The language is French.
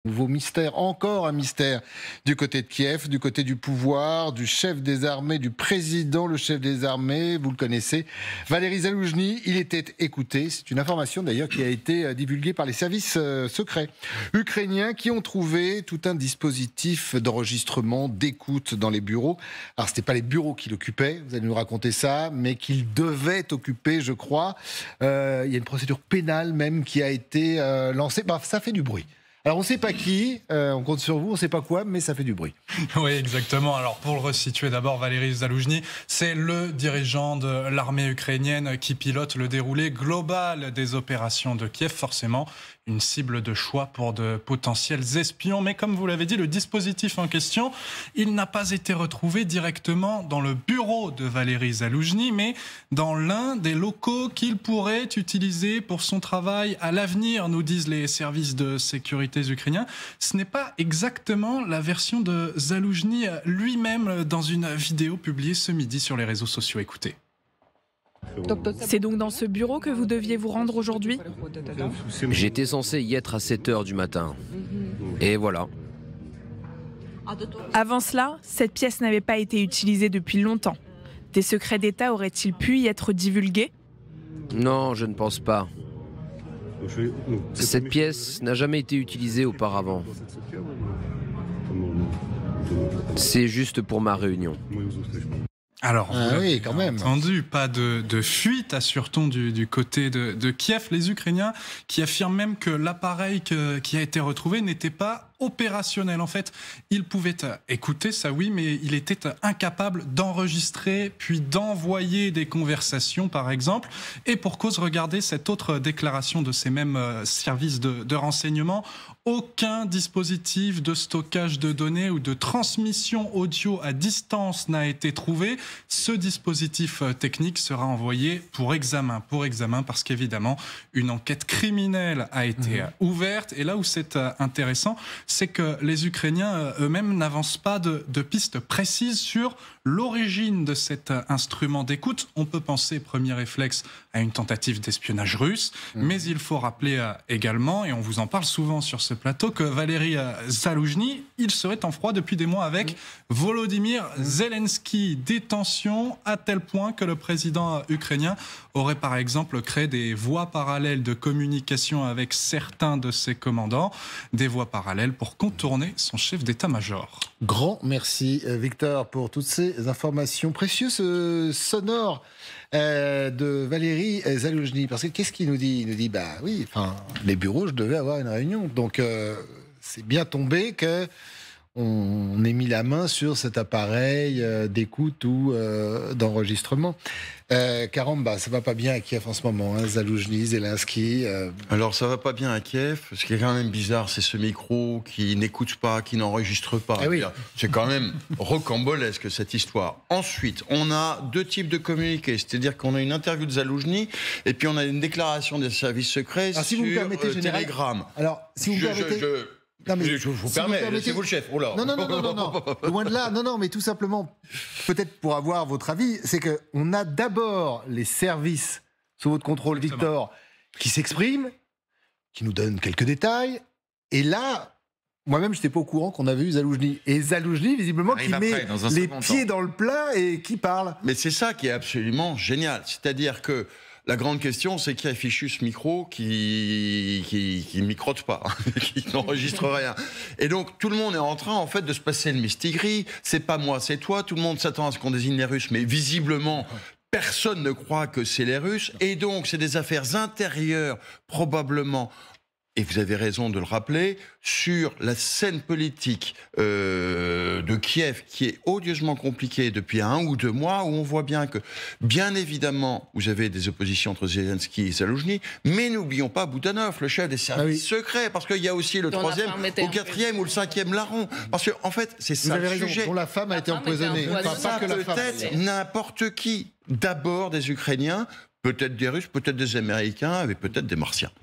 Nouveau mystère, encore un mystère du côté de Kiev, du côté du pouvoir, du chef des armées, du président, le chef des armées, vous le connaissez, Valéry Zaloujny, il était écouté. C'est une information d'ailleurs qui a été divulguée par les services secrets ukrainiens qui ont trouvé tout un dispositif d'enregistrement, d'écoute dans les bureaux. Alors ce n'était pas les bureaux qui l'occupaient, vous allez nous raconter ça, mais qu'ils devaient occuper, je crois. Il y a une procédure pénale même qui a été lancée. Bah, ça fait du bruit. Alors on ne sait pas qui, on compte sur vous, on ne sait pas quoi, mais ça fait du bruit. Oui, exactement. Alors pour le resituer d'abord, Valéry Zaloujny, c'est le dirigeant de l'armée ukrainienne qui pilote le déroulé global des opérations de Kiev, forcément une cible de choix pour de potentiels espions. Mais comme vous l'avez dit, le dispositif en question, il n'a pas été retrouvé directement dans le bureau de Valéry Zaloujny, mais dans l'un des locaux qu'il pourrait utiliser pour son travail à l'avenir, nous disent les services de sécurité ukrainiens. Ce n'est pas exactement la version de Zaloujny lui-même dans une vidéo publiée ce midi sur les réseaux sociaux. Écoutez. C'est donc dans ce bureau que vous deviez vous rendre aujourd'hui ? J'étais censé y être à 7h du matin. Et voilà. Avant cela, cette pièce n'avait pas été utilisée depuis longtemps. Des secrets d'État auraient-ils pu y être divulgués ? Non, je ne pense pas. Cette pièce n'a jamais été utilisée auparavant. C'est juste pour ma réunion. Alors, oui, quand même. Entendu, pas de fuite, assure-t-on du côté de Kiev. Les Ukrainiens qui affirment même que l'appareil qui a été retrouvé n'était pas opérationnel. En fait, il pouvait écouter, ça oui, mais il était incapable d'enregistrer puis d'envoyer des conversations, par exemple. Et pour cause, regardez cette autre déclaration de ces mêmes services de renseignement. Aucun dispositif de stockage de données ou de transmission audio à distance n'a été trouvé. Ce dispositif technique sera envoyé pour examen parce qu'évidemment, une enquête criminelle a été ouverte. Et là où c'est intéressant, c'est que les Ukrainiens eux-mêmes n'avancent pas de pistes précises sur l'origine de cet instrument d'écoute. On peut penser, premier réflexe, à une tentative d'espionnage russe, mais il faut rappeler également, et on vous en parle souvent sur ce plateau, que Valéry Zaloujny, il serait en froid depuis des mois avec Volodymyr Zelensky. Détention à tel point que le président ukrainien aurait par exemple créé des voies parallèles de communication avec certains de ses commandants, des voies parallèles pour contourner son chef d'état-major. Grand merci Victor pour toutes ces informations précieuses, sonores de Valéry Zaloujny. Parce que qu'est-ce qu'il nous dit ? Il nous dit, bah oui, enfin, les bureaux, je devais avoir une réunion. Donc c'est bien tombé que on ait mis la main sur cet appareil d'écoute ou d'enregistrement. Caramba, ça va pas bien à Kiev en ce moment, hein, Zaloujny, Zelensky. Alors ça va pas bien à Kiev. Ce qui est quand même bizarre, c'est ce micro qui n'écoute pas, qui n'enregistre pas. Eh oui. C'est quand même rocambolesque cette histoire. Ensuite, on a deux types de communiqués, c'est-à-dire qu'on a une interview de Zaloujny et puis on a une déclaration des services secrets si vous me permettez, général, Telegram. Alors, si vous me permettez... Non, mais je vous permets, c'est vous le chef. Oh là. Non. Loin de là. Non, mais tout simplement, peut-être pour avoir votre avis, c'est qu'on a d'abord les services sous votre contrôle, Victor, qui s'expriment, qui nous donnent quelques détails. Et là, moi-même, je n'étais pas au courant qu'on avait eu Zaloujny. Et Zaloujny, visiblement, qui met les pieds dans le plat et qui parle. Mais c'est ça qui est absolument génial. C'est-à-dire que la grande question, c'est qui a fichu ce micro qui microte pas, qui n'enregistre rien. Et donc, tout le monde est en train, en fait, de se passer le mistigris. C'est pas moi, c'est toi. Tout le monde s'attend à ce qu'on désigne les Russes, mais visiblement, personne ne croit que c'est les Russes. Et donc, c'est des affaires intérieures, probablement. Et vous avez raison de le rappeler, sur la scène politique de Kiev, qui est odieusement compliquée depuis 1 ou 2 mois, où on voit bien que, bien évidemment, vous avez des oppositions entre Zelensky et Zaloujny, mais n'oublions pas Boudanov, le chef des services secrets, parce qu'il y a aussi le 3e, au 4e ou le 5e larron. Parce que, en fait, c'est ça le sujet. Dont la femme a été empoisonnée. Ça peut être n'importe qui. D'abord des Ukrainiens, peut-être des Russes, peut-être des Américains, et peut-être des Martiens.